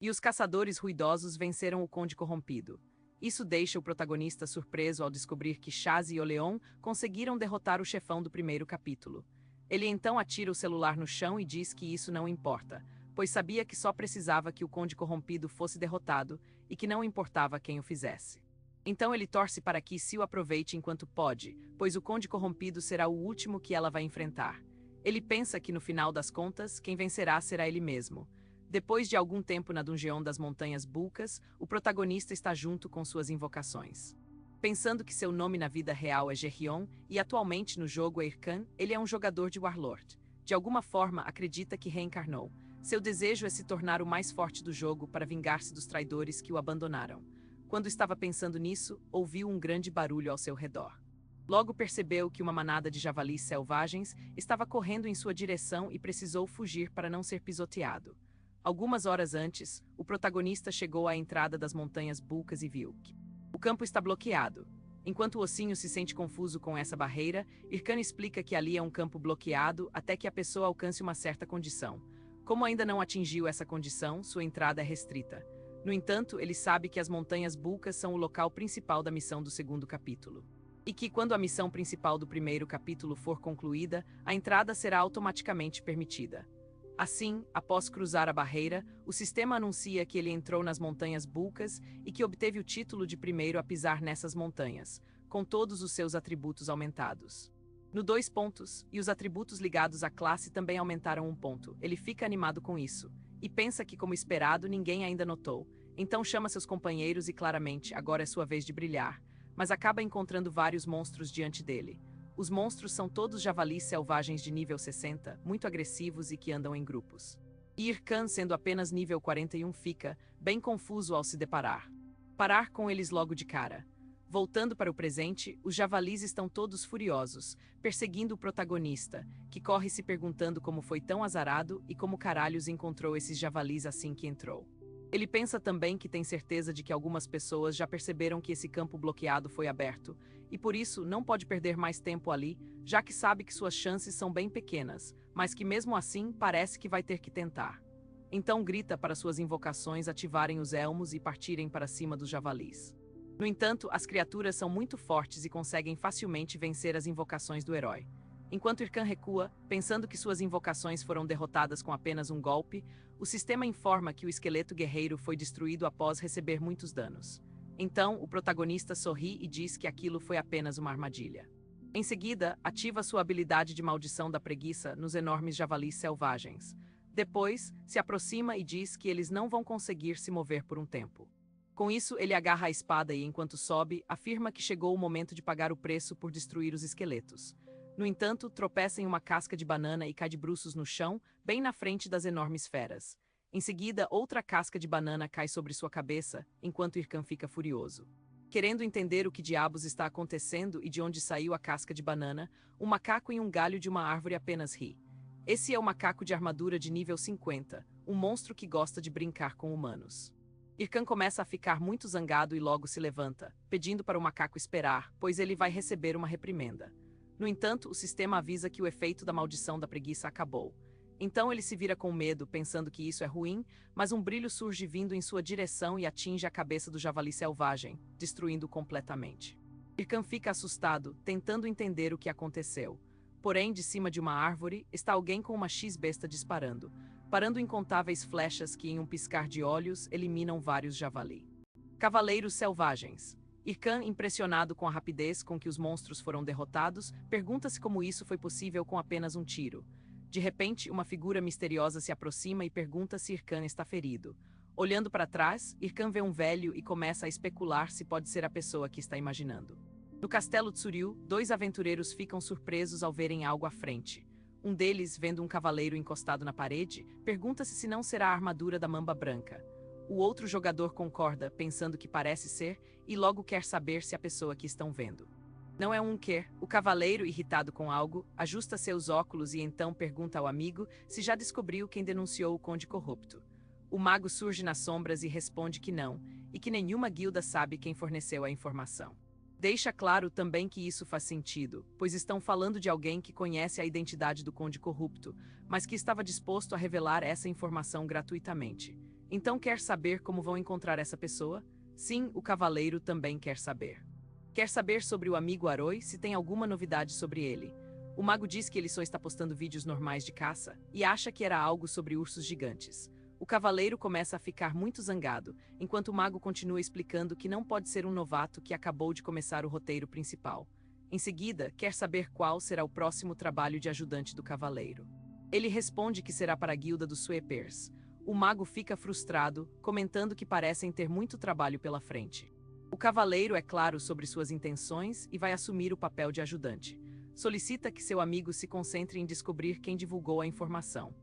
E os caçadores ruidosos venceram o Conde Corrompido. Isso deixa o protagonista surpreso ao descobrir que Chaz e Oleon conseguiram derrotar o chefão do primeiro capítulo. Ele então atira o celular no chão e diz que isso não importa, pois sabia que só precisava que o Conde Corrompido fosse derrotado e que não importava quem o fizesse. Então ele torce para que Sil aproveite enquanto pode, pois o Conde Corrompido será o último que ela vai enfrentar. Ele pensa que no final das contas, quem vencerá será ele mesmo. Depois de algum tempo na dungeon das Montanhas Bulcas, o protagonista está junto com suas invocações. Pensando que seu nome na vida real é Gerrion e atualmente no jogo é Irkan, ele é um jogador de Warlord. De alguma forma, acredita que reencarnou. Seu desejo é se tornar o mais forte do jogo para vingar-se dos traidores que o abandonaram. Quando estava pensando nisso, ouviu um grande barulho ao seu redor. Logo percebeu que uma manada de javalis selvagens estava correndo em sua direção e precisou fugir para não ser pisoteado. Algumas horas antes, o protagonista chegou à entrada das Montanhas Bulcas e viu que o campo está bloqueado. Enquanto o Ossinho se sente confuso com essa barreira, Irkan explica que ali é um campo bloqueado até que a pessoa alcance uma certa condição. Como ainda não atingiu essa condição, sua entrada é restrita. No entanto, ele sabe que as Montanhas Bulcas são o local principal da missão do segundo capítulo. E que quando a missão principal do primeiro capítulo for concluída, a entrada será automaticamente permitida. Assim, após cruzar a barreira, o sistema anuncia que ele entrou nas Montanhas Bulcas e que obteve o título de primeiro a pisar nessas montanhas, com todos os seus atributos aumentados. No 2 pontos, e os atributos ligados à classe também aumentaram 1 ponto. Ele fica animado com isso, e pensa que, como esperado, ninguém ainda notou. Então chama seus companheiros e claramente, agora é sua vez de brilhar, mas acaba encontrando vários monstros diante dele. Os monstros são todos javalis selvagens de nível 60, muito agressivos e que andam em grupos. E Irkan, sendo apenas nível 41, fica bem confuso ao se deparar. Parar com eles logo de cara. Voltando para o presente, os javalis estão todos furiosos, perseguindo o protagonista, que corre se perguntando como foi tão azarado e como caralhos encontrou esses javalis assim que entrou. Ele pensa também que tem certeza de que algumas pessoas já perceberam que esse campo bloqueado foi aberto, e por isso não pode perder mais tempo ali, já que sabe que suas chances são bem pequenas, mas que mesmo assim parece que vai ter que tentar. Então grita para suas invocações ativarem os elmos e partirem para cima dos javalis. No entanto, as criaturas são muito fortes e conseguem facilmente vencer as invocações do herói. Enquanto Irkan recua, pensando que suas invocações foram derrotadas com apenas um golpe, o sistema informa que o esqueleto guerreiro foi destruído após receber muitos danos. Então, o protagonista sorri e diz que aquilo foi apenas uma armadilha. Em seguida, ativa sua habilidade de maldição da preguiça nos enormes javalis selvagens. Depois, se aproxima e diz que eles não vão conseguir se mover por um tempo. Com isso, ele agarra a espada e, enquanto sobe, afirma que chegou o momento de pagar o preço por destruir os esqueletos. No entanto, tropeça em uma casca de banana e cai de bruços no chão, bem na frente das enormes feras. Em seguida, outra casca de banana cai sobre sua cabeça, enquanto Irkan fica furioso. Querendo entender o que diabos está acontecendo e de onde saiu a casca de banana, um macaco em um galho de uma árvore apenas ri. Esse é o macaco de armadura de nível 50, um monstro que gosta de brincar com humanos. Irkan começa a ficar muito zangado e logo se levanta, pedindo para o macaco esperar, pois ele vai receber uma reprimenda. No entanto, o sistema avisa que o efeito da maldição da preguiça acabou. Então ele se vira com medo, pensando que isso é ruim, mas um brilho surge vindo em sua direção e atinge a cabeça do javali selvagem, destruindo-o completamente. Irkan fica assustado, tentando entender o que aconteceu. Porém, de cima de uma árvore, está alguém com uma X-besta disparando, parando incontáveis flechas que, em um piscar de olhos, eliminam vários javali. Cavaleiros selvagens. Irkan, impressionado com a rapidez com que os monstros foram derrotados, pergunta-se como isso foi possível com apenas um tiro. De repente, uma figura misteriosa se aproxima e pergunta se Irkan está ferido. Olhando para trás, Irkan vê um velho e começa a especular se pode ser a pessoa que está imaginando. No castelo Tsuryu, 2 aventureiros ficam surpresos ao verem algo à frente. Um deles, vendo um cavaleiro encostado na parede, pergunta-se se não será a armadura da Mamba Branca. O outro jogador concorda, pensando que parece ser, e logo quer saber se a pessoa que estão vendo. Não é um quer. O cavaleiro, irritado com algo, ajusta seus óculos e então pergunta ao amigo se já descobriu quem denunciou o Conde Corrupto. O mago surge nas sombras e responde que não, e que nenhuma guilda sabe quem forneceu a informação. Deixa claro também que isso faz sentido, pois estão falando de alguém que conhece a identidade do Conde Corrupto, mas que estava disposto a revelar essa informação gratuitamente. Então quer saber como vão encontrar essa pessoa? Sim, o cavaleiro também quer saber. Quer saber sobre o amigo Aroi, se tem alguma novidade sobre ele. O mago diz que ele só está postando vídeos normais de caça e acha que era algo sobre ursos gigantes. O cavaleiro começa a ficar muito zangado, enquanto o mago continua explicando que não pode ser um novato que acabou de começar o roteiro principal. Em seguida, quer saber qual será o próximo trabalho de ajudante do cavaleiro. Ele responde que será para a guilda dos Sweepers. O mago fica frustrado, comentando que parecem ter muito trabalho pela frente. O cavaleiro é claro sobre suas intenções e vai assumir o papel de ajudante. Solicita que seu amigo se concentre em descobrir quem divulgou a informação.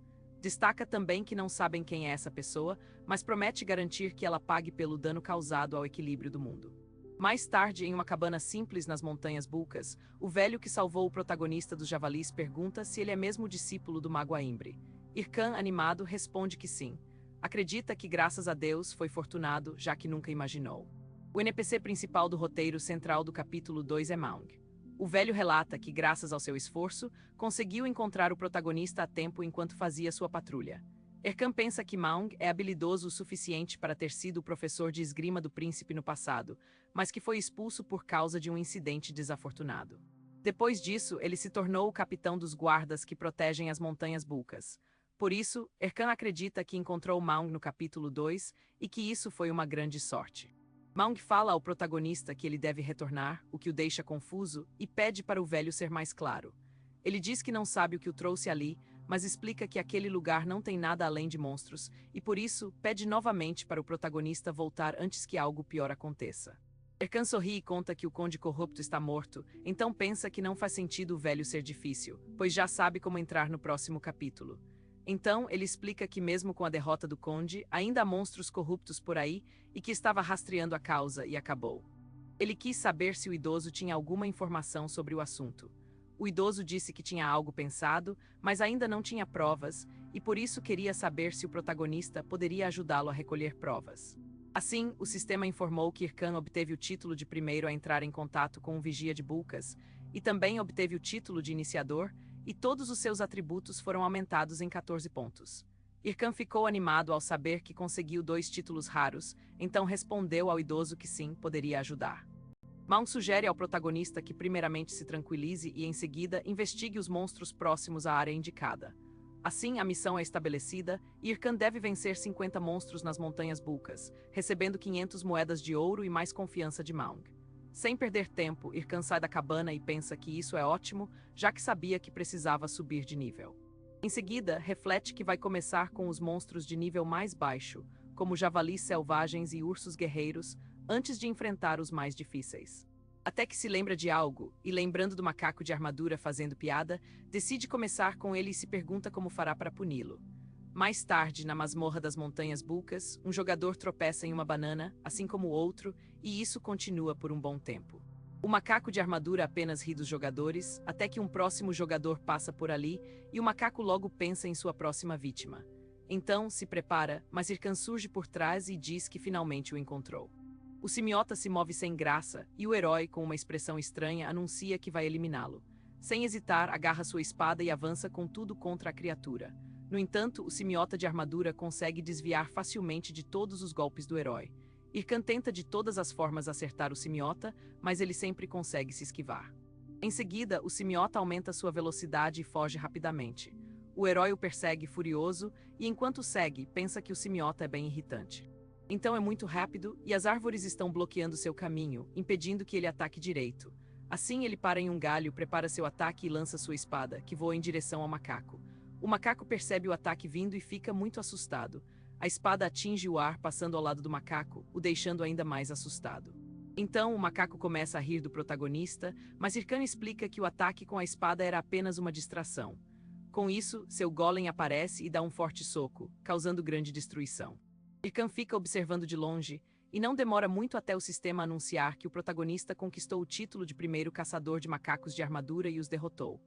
Destaca também que não sabem quem é essa pessoa, mas promete garantir que ela pague pelo dano causado ao equilíbrio do mundo. Mais tarde, em uma cabana simples nas Montanhas Bulcas, o velho que salvou o protagonista dos Javalis pergunta se ele é mesmo discípulo do Mago Aimbre. Irkan, animado, responde que sim. Acredita que, graças a Deus, foi fortunado, já que nunca imaginou. O NPC principal do roteiro central do capítulo 2 é Maung. O velho relata que, graças ao seu esforço, conseguiu encontrar o protagonista a tempo enquanto fazia sua patrulha. Erkan pensa que Maung é habilidoso o suficiente para ter sido o professor de esgrima do príncipe no passado, mas que foi expulso por causa de um incidente desafortunado. Depois disso, ele se tornou o capitão dos guardas que protegem as Montanhas Bulcas. Por isso, Erkan acredita que encontrou Maung no capítulo 2 e que isso foi uma grande sorte. Maung fala ao protagonista que ele deve retornar, o que o deixa confuso, e pede para o velho ser mais claro. Ele diz que não sabe o que o trouxe ali, mas explica que aquele lugar não tem nada além de monstros, e por isso pede novamente para o protagonista voltar antes que algo pior aconteça. Erkan sorri e conta que o Conde Corrupto está morto, então pensa que não faz sentido o velho ser difícil, pois já sabe como entrar no próximo capítulo. Então, ele explica que mesmo com a derrota do Conde, ainda há monstros corruptos por aí e que estava rastreando a causa e acabou. Ele quis saber se o idoso tinha alguma informação sobre o assunto. O idoso disse que tinha algo pensado, mas ainda não tinha provas, e por isso queria saber se o protagonista poderia ajudá-lo a recolher provas. Assim, o sistema informou que Irkan obteve o título de primeiro a entrar em contato com o Vigia de Bulcas, e também obteve o título de iniciador, e todos os seus atributos foram aumentados em 14 pontos. Irkan ficou animado ao saber que conseguiu 2 títulos raros, então respondeu ao idoso que sim, poderia ajudar. Maung sugere ao protagonista que primeiramente se tranquilize e em seguida investigue os monstros próximos à área indicada. Assim, a missão é estabelecida e Irkan deve vencer 50 monstros nas Montanhas Bulcas, recebendo 500 moedas de ouro e mais confiança de Maung. Sem perder tempo, Irkan sai da cabana e pensa que isso é ótimo, já que sabia que precisava subir de nível. Em seguida, reflete que vai começar com os monstros de nível mais baixo, como javalis selvagens e ursos guerreiros, antes de enfrentar os mais difíceis. Até que se lembra de algo, e lembrando do macaco de armadura fazendo piada, decide começar com ele e se pergunta como fará para puni-lo. Mais tarde, na masmorra das Montanhas Bulcas, um jogador tropeça em uma banana, assim como o outro, e isso continua por um bom tempo. O macaco de armadura apenas ri dos jogadores, até que um próximo jogador passa por ali, e o macaco logo pensa em sua próxima vítima. Então, se prepara, mas Irkan surge por trás e diz que finalmente o encontrou. O simiota se move sem graça, e o herói, com uma expressão estranha, anuncia que vai eliminá-lo. Sem hesitar, agarra sua espada e avança com tudo contra a criatura. No entanto, o simiota de armadura consegue desviar facilmente de todos os golpes do herói. Irkan tenta de todas as formas acertar o simiota, mas ele sempre consegue se esquivar. Em seguida, o simiota aumenta sua velocidade e foge rapidamente. O herói o persegue furioso e, enquanto segue, pensa que o simiota é bem irritante. Então é muito rápido e as árvores estão bloqueando seu caminho, impedindo que ele ataque direito. Assim, ele para em um galho, prepara seu ataque e lança sua espada, que voa em direção ao macaco. O macaco percebe o ataque vindo e fica muito assustado. A espada atinge o ar passando ao lado do macaco, o deixando ainda mais assustado. Então, o macaco começa a rir do protagonista, mas Irkan explica que o ataque com a espada era apenas uma distração. Com isso, seu golem aparece e dá um forte soco, causando grande destruição. Irkan fica observando de longe, e não demora muito até o sistema anunciar que o protagonista conquistou o título de primeiro caçador de macacos de armadura e os derrotou.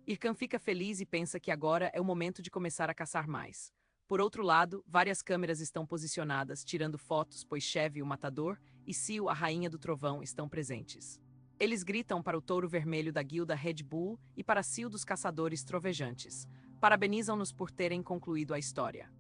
Irkan fica feliz e pensa que agora é o momento de começar a caçar mais. Por outro lado, várias câmeras estão posicionadas, tirando fotos, pois Chev, o matador, e Sil, a rainha do trovão, estão presentes. Eles gritam para o touro vermelho da guilda Red Bull e para Sil dos caçadores trovejantes. Parabenizam-nos por terem concluído a história.